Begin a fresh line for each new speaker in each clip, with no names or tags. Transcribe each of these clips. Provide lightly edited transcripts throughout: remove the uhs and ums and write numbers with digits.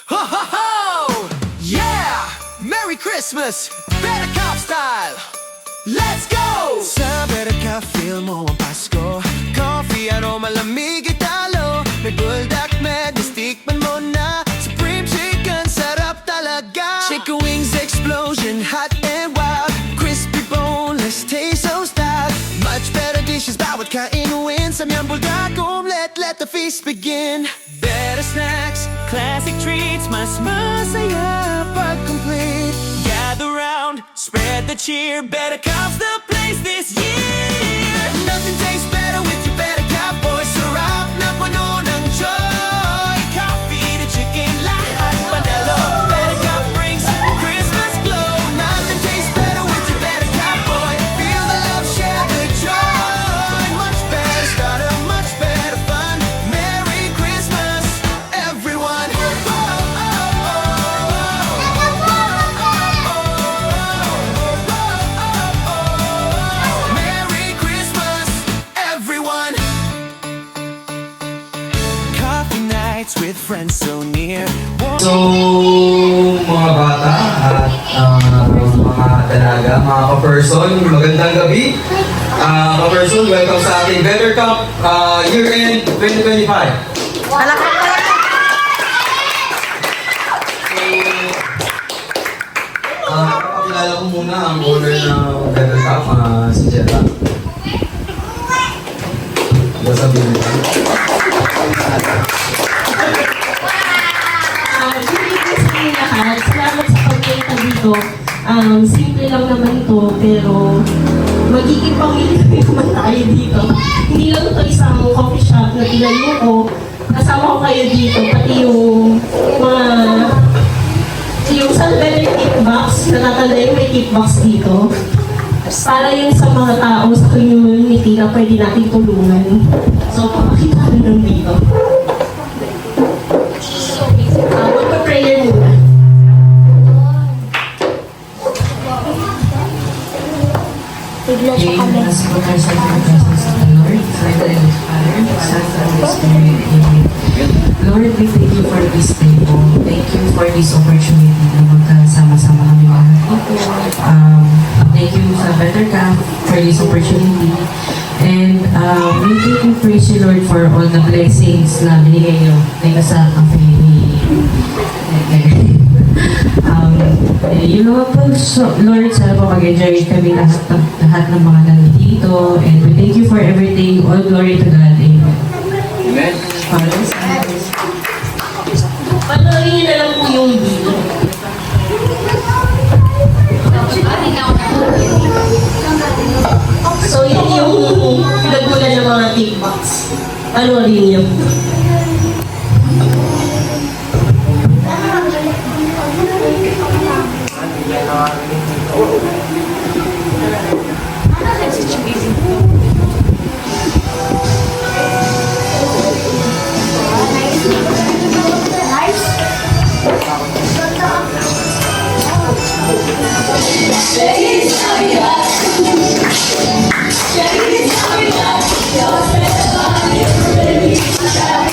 Ho ho ho! Yeah! Merry Christmas! Better Cop style! Let's go! Sa Better Cop, feel mo ang Pasko. Coffee, ano malamig italo. May bulldog madness, tikman mo na. Supreme chicken, sarap talaga. Chicken wings explosion, hot and wild. Crispy boneless, taste so stout. Much better dishes, bawat kain wins. Samyang bulldog omelette, let the feast begin. Better snacks, classic treats. Mas masaya pag complete. Gather round, spread the cheer. Better Cop's the place this year. Nothing tastes better with your Better Cop boys. Sarap na puno ng joy. Coffee to chicken, lahat panalo. Better Cop brings Christmas glow. Nothing tastes better with your Better Cop boy. Feel the love, share the joy. Much better start, a much better fun. Merry Christmas, everyone. Merry Christmas, everyone. Coffee nights with friends so near.
So, mga bata at mga dalaga, mga ka-person, magandang gabi. Ka-person, welcome sa ating Better Cop Year-End 2025. Pakilala ko muna ang owner ng Better Cop, si Jetta. Sabihin nila.
Salamat sa pagkita dito. Simple lang naman ito, pero magiging pamilya naman tayo dito. Hindi lang ito isang coffee shop na tinayo ko. Kasama ko kayo dito, pati yung mga Sunbetter tip box, natatanda yung may tip box dito. Para yun sa mga tao sa community na pwede natin tulungan. So, papakita ko lang dito. Magpa-prayer muna.
Bigla siya kami.
As for our presence of the Lord, Father and Father, Son and Holy Spirit, Amen. Lord, we thank you for this day po. Thank you for this opportunity na magkasama-sama kami lahat dito. Thank you sa Better Cop for this opportunity. And we thank you, praise you, Lord, for all the blessings na binigay niyo na sa cafe ni you know po, Lord, sana po mag-enjoy kami lahat ng mga nandito. And we thank you for everything. All glory to God. Amen.
Amen.
Father,
Panoorin niyo na lang po yung video. So, yun yung pinagmula ng mga tip box. Panoorin niyo.
Check it out,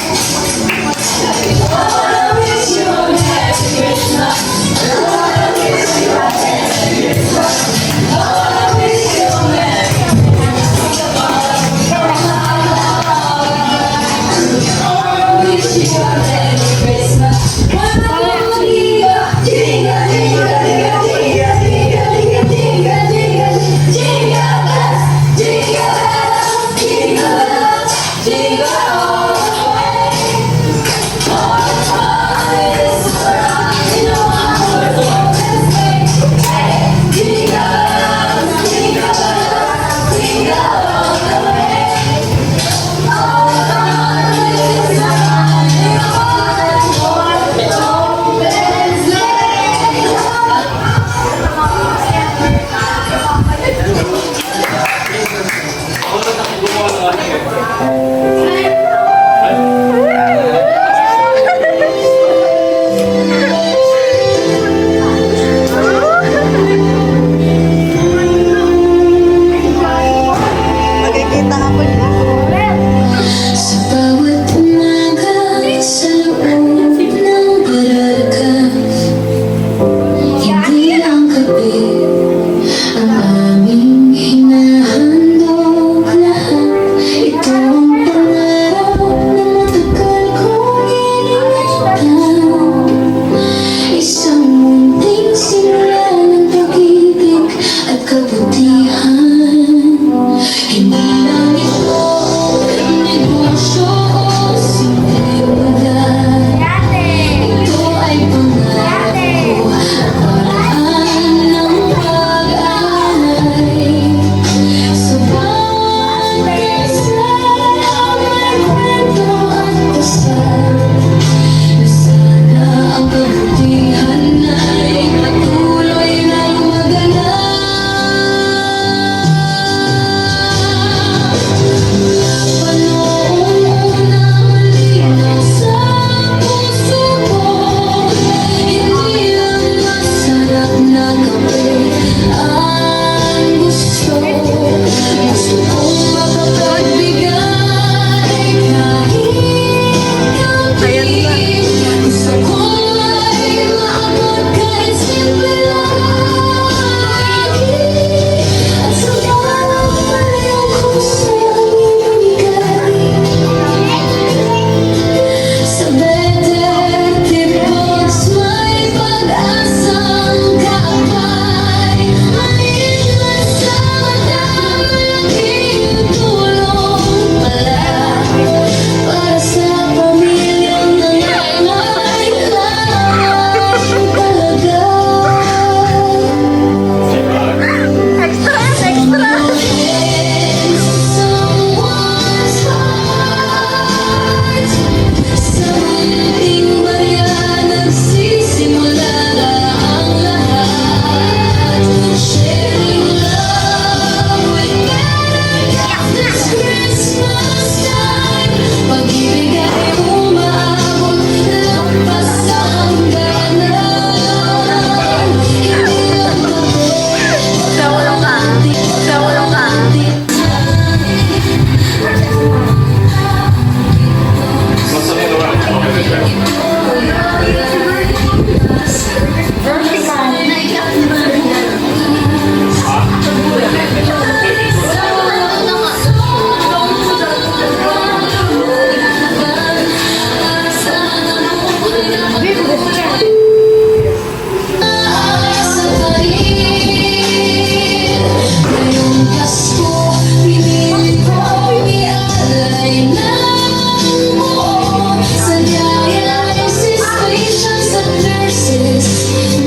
Ngayong Pasko, pinilit ko ialay ng buo sa dialysis patients at nurses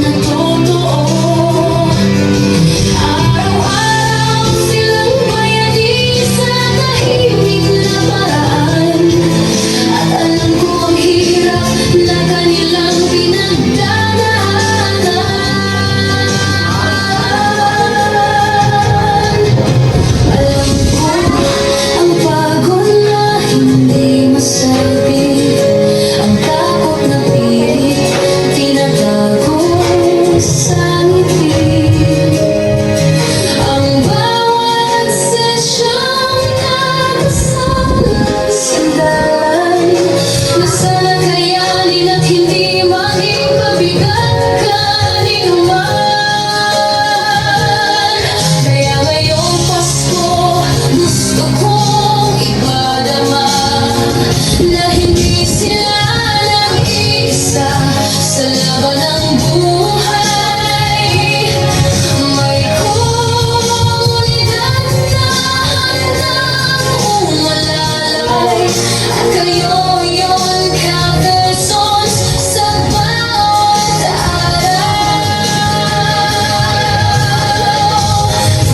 na totoo. Araw-araw silang bayani sa tahimik na paraan. At alam ko ang hirap na kanilang pinagdadaanan. Alam ko ang pagod na hindi masabi, ang takot na pilit tinatago sa ngiti. Ang bawat sesyong nagsalang sandalan na sana kayanin at hindi maging pabigat kanino man. Kaya ngayong Pasko, gusto kong ipadama na hindi sila nag-iisa sa laban ng buhay. May komunidad na handang umalalay, at kayo yon ka-persons sa bawat araw.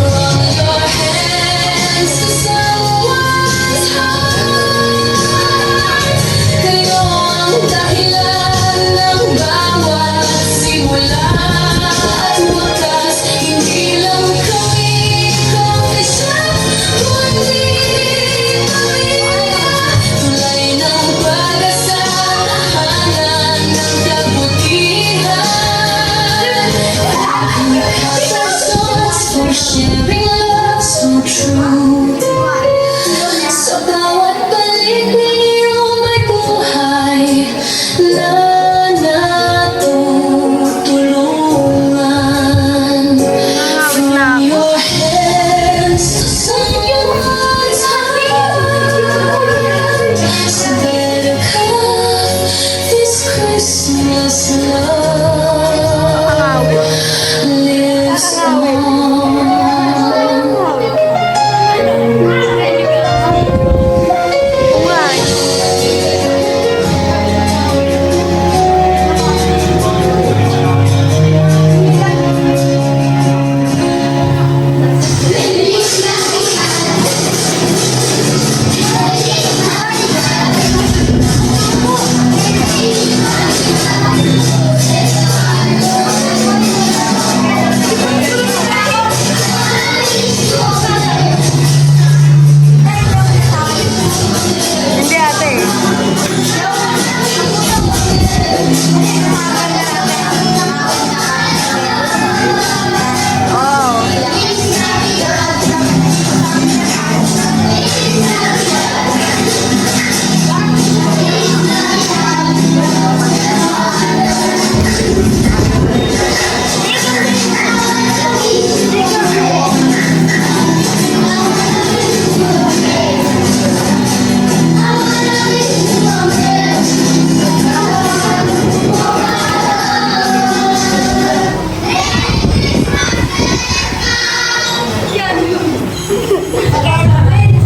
From your hands to someone's heart, kayo ang dahilan ng bawat simula at wakas. Hindi lang kami kampisa, kundi pamilya, tulay ng pag-asa, tahanan ng kabutihan. Ka-persons for sharing love so true. Sa bawat paligid may buhay na natutulungan. From your hands to someone's heart, so better come this Christmas. Love lives on.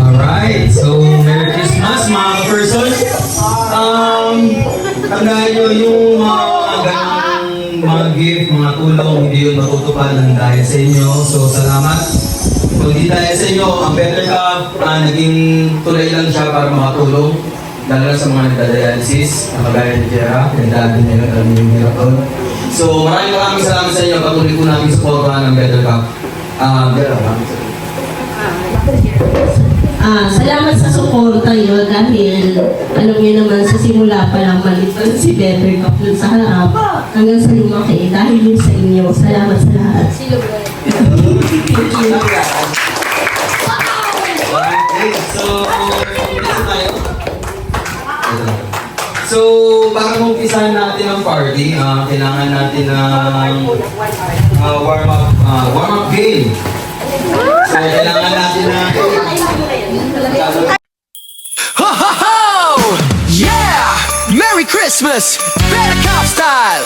Alright, so Merry Christmas mga ka-person. Tandaan nyo yung mga ganang mga gift, mga tulong, hindi yun matutupad ng dahil sa inyo. So salamat. Kung hindi dahil sa inyo, ang Better Cup, naging tulay lang siya para makatulong. Lalo na sa mga nagdadialysis, na kagaya ni Jera, nagdadaan din nila alam yung hirap doon. So maraming salamat sa inyo. Patuloy po natin supportahan ng Better Cup. Jera, maraming salamat.
Salamat sa suporta nyo dahil alam niyo naman sa simula pa lang maliit si Better Cup dun sa harap hanggang sa lumaki dahil yun sa inyo. Salamat sa lahat.
So, para umpisahan natin ang party, kailangan natin ng warm-up game. So, kailangan natin na...
Ho ho ho! Yeah! Merry Christmas, Better Cop style.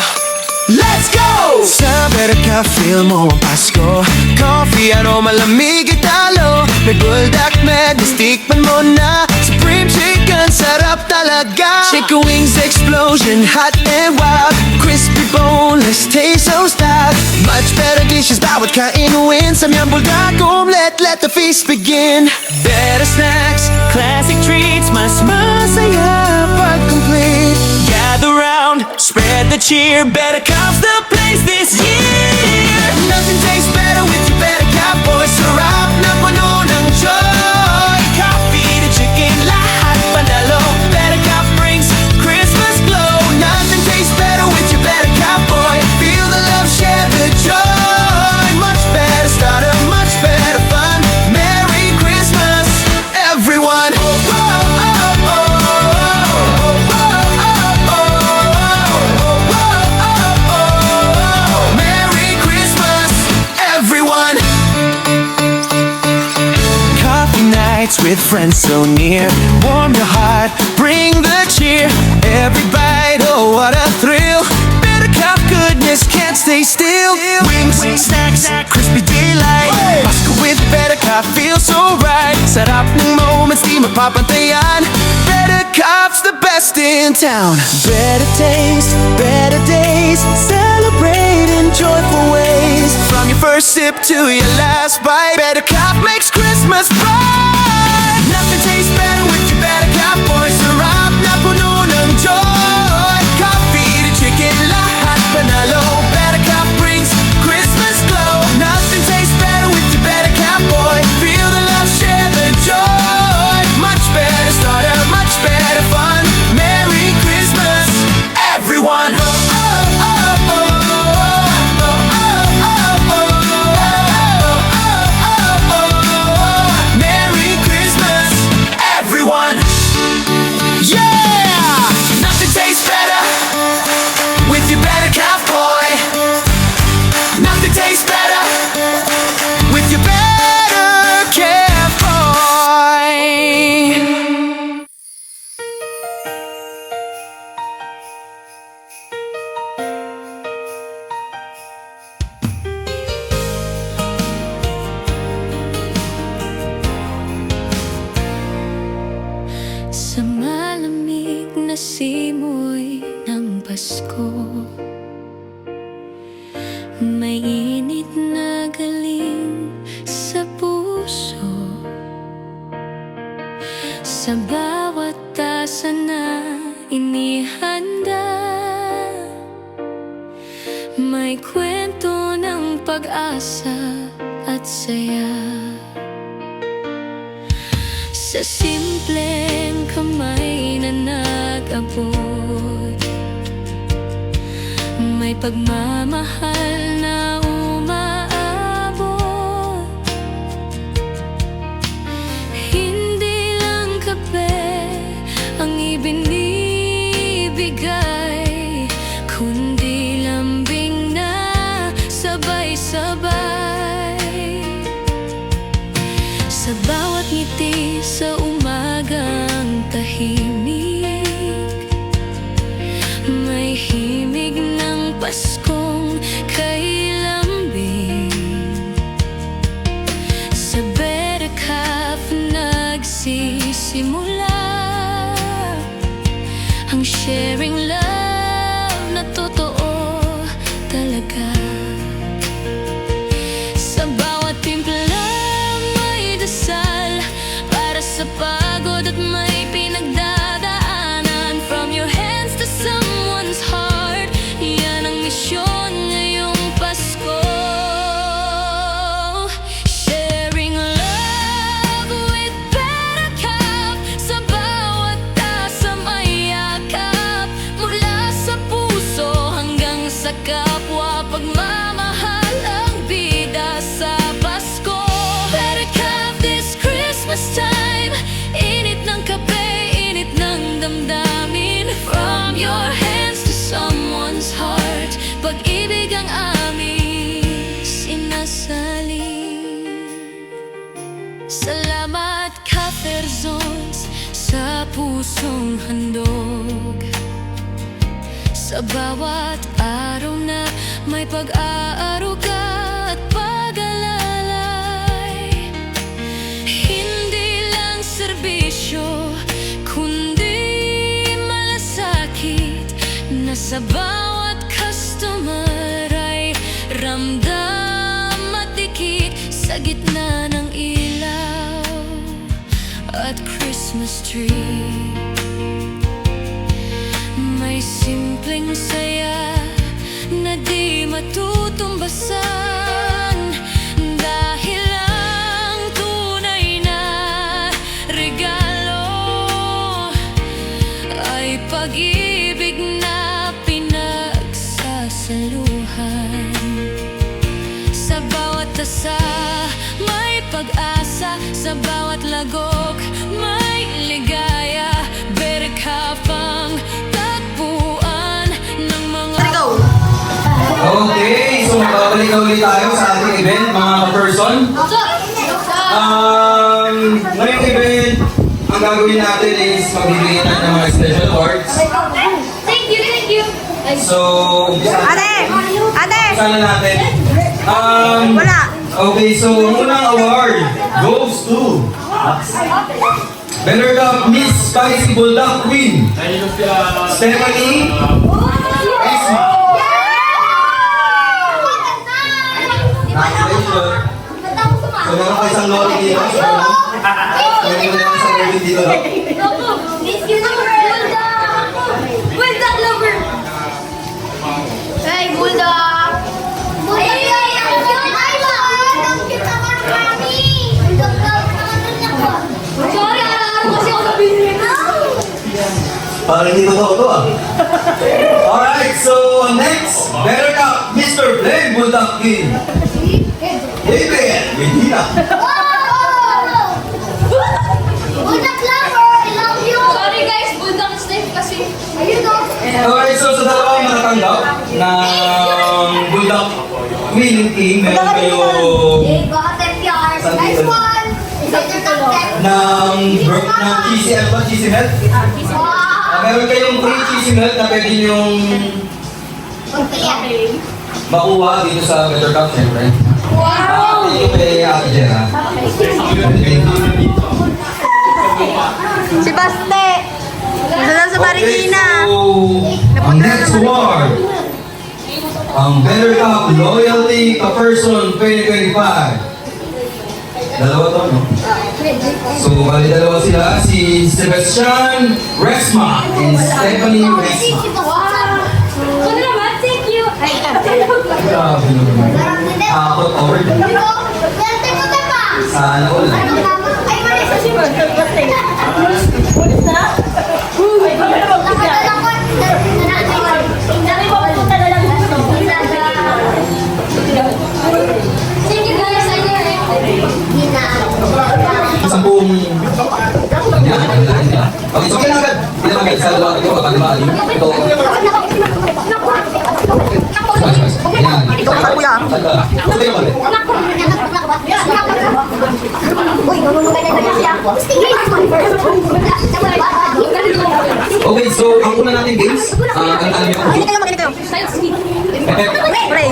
Let's go! Sa Better Cop, feel mo ang Pasko. Coffee, ano malamig italo. May bulldog madness, tikman mo na. Supreme chicken, sarap talaga. Chicken wings explosion, hot and wild. Crispy boneless, taste so stout. Much better dishes, bawat kain wins. Samyang bulldog omelette, let the feast begin. Better snacks, classic treats. Mas masaya pag complete. Gather round, spread the cheer. Better Cop's the place this year. Nothing tastes better with your Better Cop boys. Sarap na puno ng joy. Coffee to chicken, lahat panalo. Better Cop brings Christmas glow. Nothing tastes better with your Better Cop boy. Feel the love, share the joy. Much better start, a much better fun. Merry Christmas, everyone. Merry Christmas, everyone. Coffee nights with friends so near. Warm your heart, bring the cheer. Every bite, oh what a thrill. Better Cop goodness can't stay still. Wings, snacks, crispy daylight. Pasko with Better Cop feels so right. Sarap ng moments, di mapapantayan. Better Cop's the best in town. Better taste, better days. Celebrate in joyful ways. From your first sip to your last bite, Better Cop makes Christmas bright. Nothing tastes better with your Better Cop boys. Sarap na puno ng joy. Coffee to chicken, lahat panalo. Better Cop brings Christmas glow. Nothing tastes better with your Better Cop boy. Feel the love, share the joy. Much better start, a much better fun. Merry Christmas, everyone. Merry Christmas, everyone. Yeah! Nothing tastes better with your Better Cop boy. Nothing tastes better with your Better Cop boy.
Sa malamig na simoy ng Pasko, may init na galing sa puso. Sa bawat tasa na inihanda, may kwento ng pag-asa at saya. Sa simpleng kamay na nag-abot, may pagmamahal na umaabot. Hindi lang kape ang ibinibigay, kundi lambing na sabay-sabay. Sa bawat ngiti sa umagang tahimik, may himig ng Paskong kay lambing. Sa Better Cop nagsisimula ang sharing love na totoo talaga. Sa bawat timpla may dasal para sa pagod at may pinagdadaanan. From your hands to someone's heart, yan ang misyon ngayong Pasko. Sharing love with Better Cop. Sa bawat tasa may yakap, mula sa puso hanggang sa kapwa. Pagmamahal ang bida sa Pasko. Better Cop this Christmas time. Init ng kape, init ng damdamin. From your hands to someone's heart, pag-ibig ang aming sinasalin. Salamat Cafe Zones sa pusong handog. Sa bawat araw na may pag-aaruga at pag-alalay. Hindi lang serbisyo, kundi malasakit na sa bawat customer ay ramdam at dikit sa gitna ng ilaw at Christmas tree. May simpleng saya na di matutumbasan, dahil ang tunay na regalo ay pag-ibig na pinagsasaluhan. Sa bawat tasa may pag-asa, sa bawat lagok may ligaya. Better kapang tagpuan ng mga
Okay, so babalik na ulit tayo sa ating event, mga person. Ngayong event, ang gagawin natin is magbibigay natin ng mga special awards.
Thank you.
So, umpisa na natin.
Wala.
Okay, so ang unang award goes to Better Cup Miss Spicy Bulldog Queen, Stephanie Esma. Congratulations. So meron ka isang lori dito. So meron ka isang lori dito.
Bulldog lover. Hey, Bulldog. Sorry, araw kasi ako nabili na.
Parang hindi totoo to ah. Alright, so next, Better Cup Mr. Blaine Bulldog King, David Medina.
Bulldog lover, I love you. Sorry guys, Bulldog is life kasi. Ayun o.
Alright, so sa dalawang nakatanggap ng Bulldog winning team, meron kayo
Baka 10 yards. Nice one. Better than 10.
ng cheesy, ano ba? Cheesy melt? Meron kayong free cheesy melt na pwede nyong makuha dito sa Better Cup, syempre.
Wow!
Thank you kay Ate Jera.
Si Baste. Doon sa Marikina.
Okay, so, ang next award, ang Better Cup Loyalty Ka-Person 2025. Dalawa to, no? So, bali dalawa sila, si Sebastian Resma and Stephanie Resma.
Ano naman? Thank you.
Grabe naman. Akot award. Sana all.
Ay, mali sa si Baste. Thank you guys.
Sampung. Yan, okay, so kailan agad? Hindi naman agad sa dalawa ito, kapag bali. Ito. Yan.
Kuya.
Ito yung mali. Okay, so ang una natin games, ang alam niyo kung
Makinig kayo. Pre.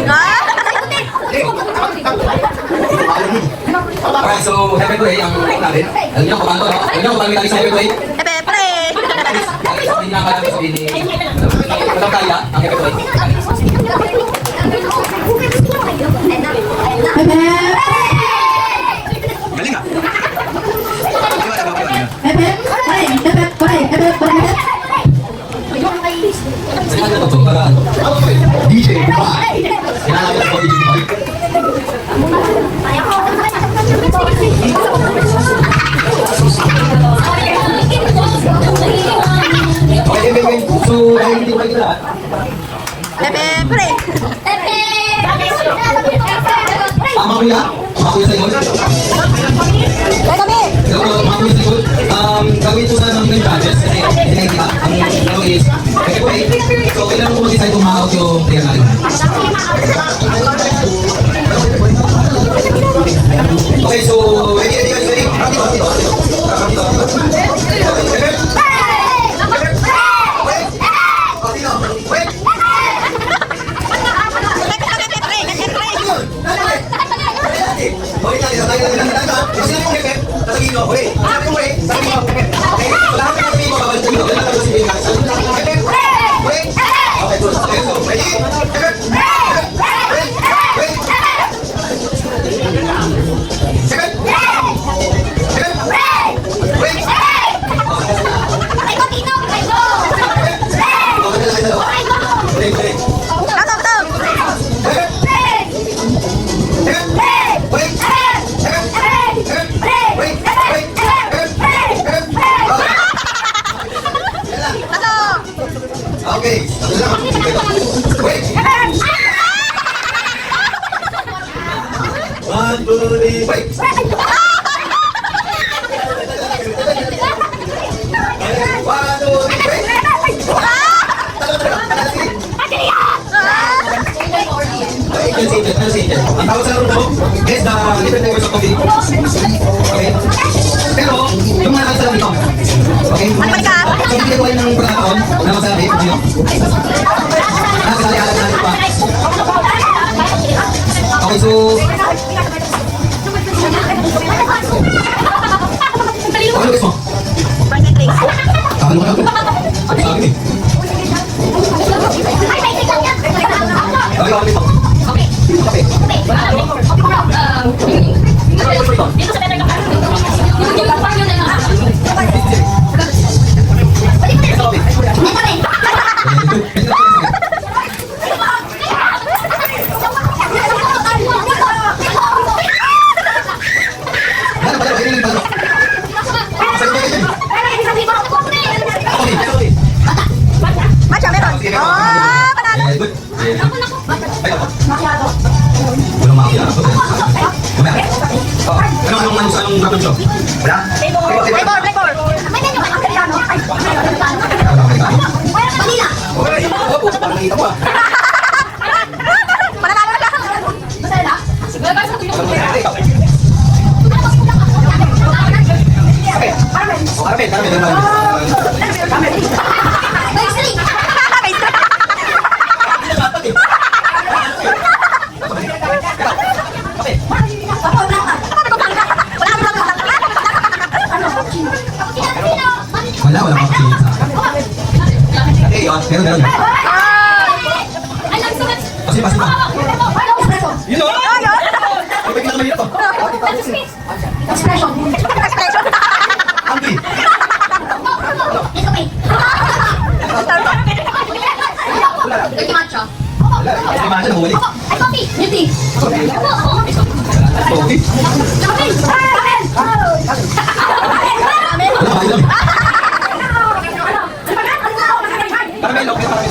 Alright, so happy to ang natin. Alam niyo kung paano, no? Alam niyo kung paano natin sa happy to
Epe, pre.
Hindi na kaya sabihin ni Madam Kaya, ang happy to Galing ah. Saan na to? Para DJ Dubai. Kailangan ko po DJ Dubai. Okay. So, dahil hindi ko kayo lahat,
Epe, pre.
Mga kuya sa ikot. Mga kuya sa ikot. Gawin po na ng badges kasi hindi na kita. Ang ano is, so kailangan ko mag-decide kung ma-out yung player natin. Okay, so ready guys, ready? Wait! Break, break. Okay. Wait. 1, 2, 3, wait. 1, 2, 3, wait. Ang tawag sa laro mo is the different flavors of coffee. Okay? Pero, yung mga nasa dito. Okay? So, hindi ko ng pagkakataon na masabi kung sino. Nasa lihalan natin pa. Okay, so... Ano gusto mo? Sabi mo na ako. Sabi mo eh. Sabi ko, gusto mo? Okay.
Dito sa better ka. Yung kapag yun na nga.
Matcha, meron. Oh, panalo.
Walang makakilala ko. Mamaya. Oh, anong gagawin siya? Wala?
Flavor, flavor.
May menu ba? Amerikano? Ay, Amerikano. Manila.
Opo, parang nakita mo ah.
Panalo na lang.
Masaya na? Sige, guys, sa tulong.
Wala makakilala sa akin. Okay, yun. Meron. Kasi pa. Yun o! Kapag kinakamalita to.
Expression.
Hungry.
It's okay. Dirty matcha.
Wala. Hindi man siya nahuli.
Ay, coffee. Milk tea.
Coffee. Wala ba yun? Caramel, okay, caramel.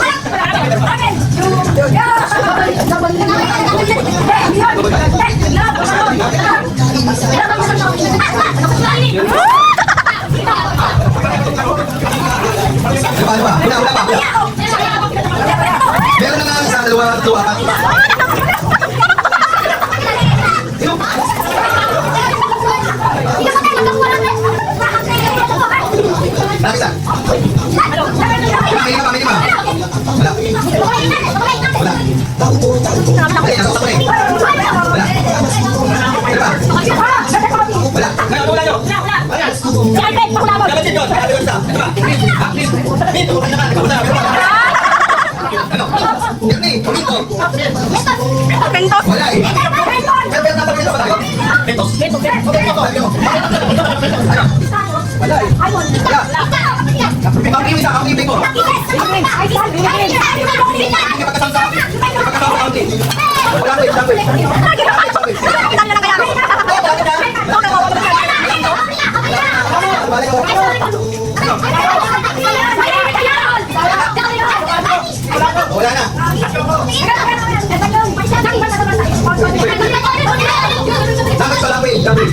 Wala pa. Meron na nga sa dalawa. Sino? Nakisa. Pamili ka. Wala. Ay, nasa utak ko eh. Wala. Ano ba? Wala. Wala nyo. Ano? Yan eh. Pulito.
Pentos.
Wala eh. Pero napapagin ba tayo? Pentos. Ano? Wala eh. Wala. Pagkiwis sa kakibig ko. Hindi pagkasama sa akin. Pagkasama sa akin. Wala ko eh.
Ilan na lang kaya?
Balik ako. Wala na. Dapat sa lapin. Dapat.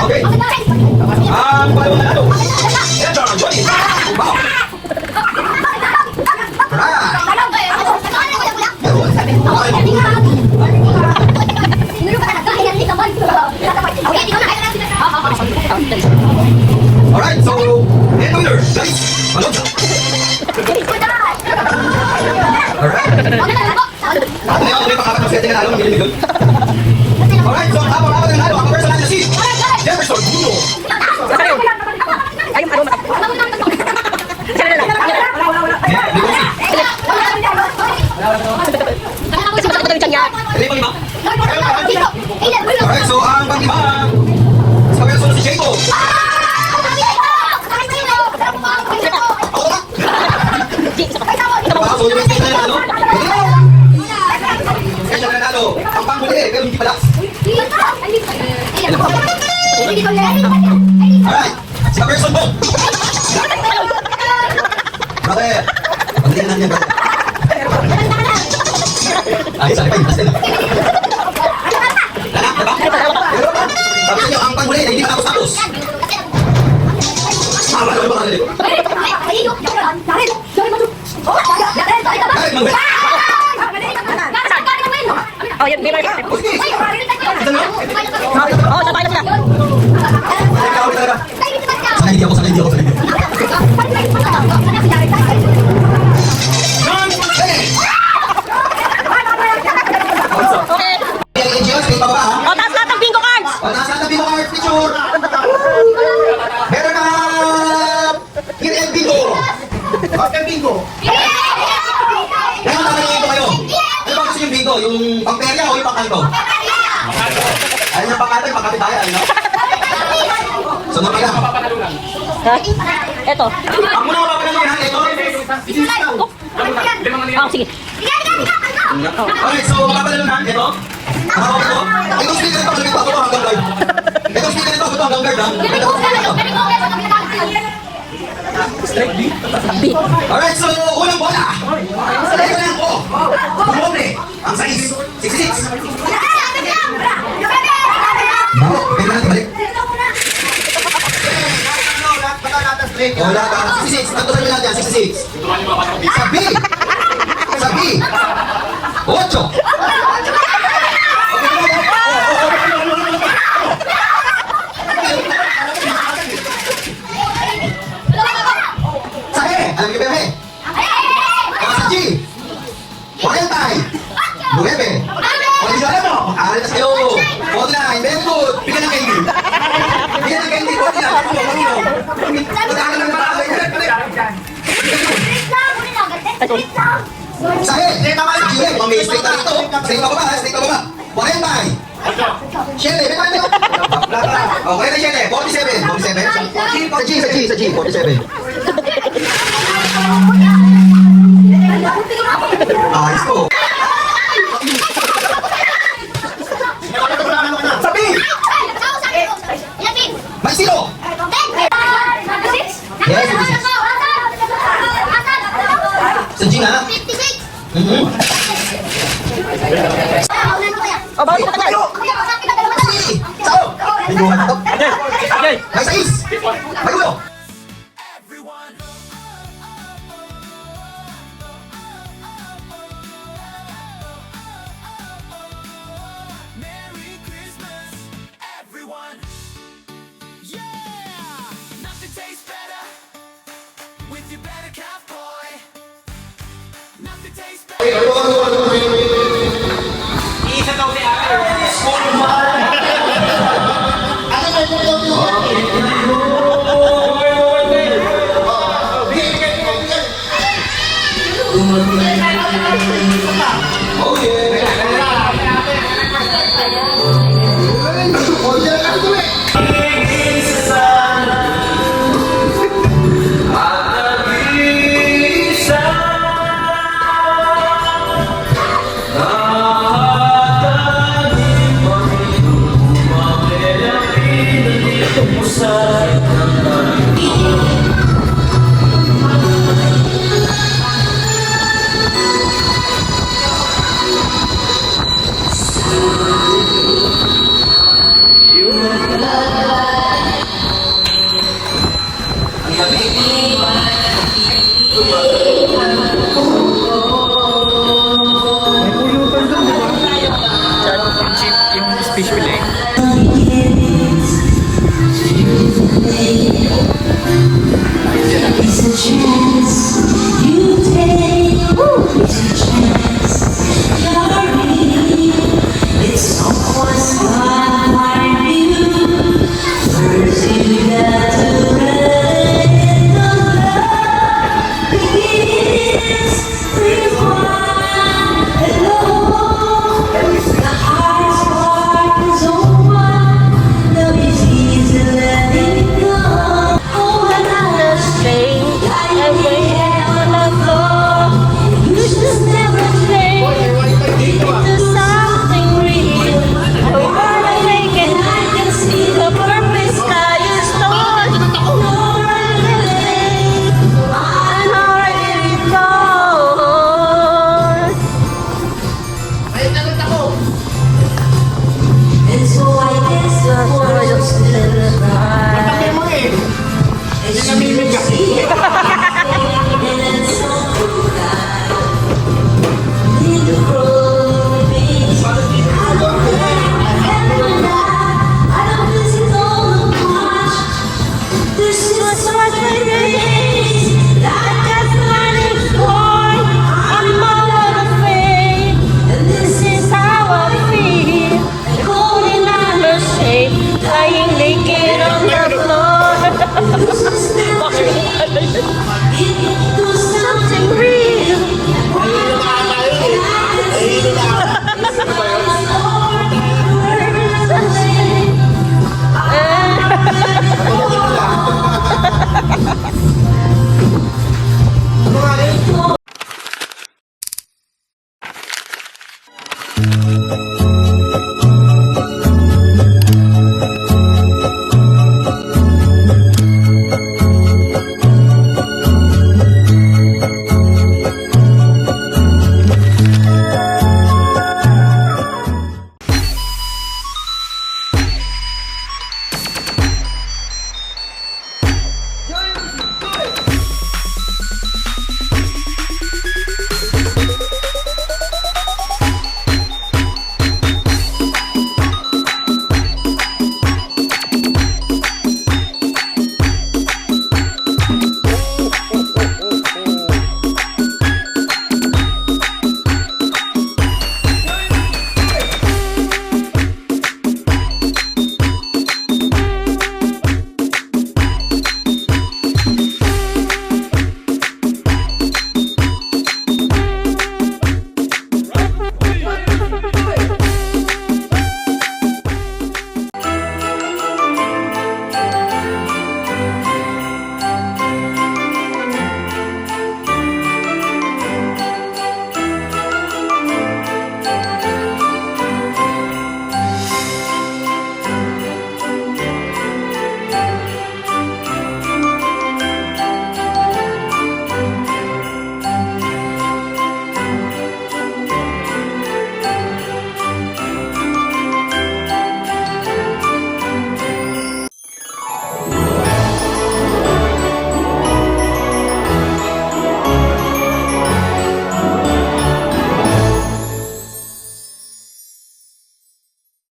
Okay. Ang palawan na ito. Ito, Johnny. Wow. Alright, so, end winner, guys. Malonja. Alright. Ano yung ulit pakapat ng setting na lalong gilimigol? Alright, so, habang ng lalo, ang person natin si Jefferson Bruno.
Ayun, ano?
Di ba? Hindi pa lima? Alright, so ang pag-ibang sa pagkasunod si Jacob. So, yung mistake na yun, ano? Kaya siya nanalo. Ang panghuli, pero hindi pala. Alright, sa person mo. Brother, pagdating na niya, brother. Ay, sabi kayo, pastel. Lala, diba? Sabi niyo, ang panghuli, hindi pa tapos-tapos. Wala ba kanila? Kahit manghuli.
Oh, yun, may mark. Oh, sabay na sila.
Sanay hindi ako.
Okay. Oh, taas lahat ng bingo cards.
Meron na Hit Bingo! Hit Bingo! Meron na kayo. Ano ba gusto yung bingo? Yung pangperya o yung pangkanto? Ayun yung pangkanto, yung pangkapitaya, ano? So, napila.
Ito.
Ang muna mapapanalunan, ito.
Oh, sige.
Okay, so mapapanalunan, ito. Nakawag ito. Itong speaker ito, malapit pa ito hanggang guard. Itong speaker ito, ito hanggang guard, ha? Alright, so unang bola. Ito lang po. Bumobre. Ang size. 66. Baro, pwede natin balik. Wala ka. 66. Ang tuloy natin, 66. Sabi. 8. Sabi, alam niyo ba yun? Sa G. 40. 9. O, hindi alam mo. Mag-aaral na sa'yo. 49. Very good. Bigyan ng candy. 49. Mag-aaral ng mga bagay. Sabi, sige, may straight na rito. Straight pa baba. 40. Shele, may tayo. Okay na Shele. 47. Sa G. 47. Ayos ko. Sabi! May sino? Yes, 56. Sa G na?
Oh, bawal ka tagal.
Sao? May buwan na to. May sais! May ulo!
Merry Christmas, everyone. Yeah, nothing tastes better with your better cup, boy. Nothing tastes better.
is with one.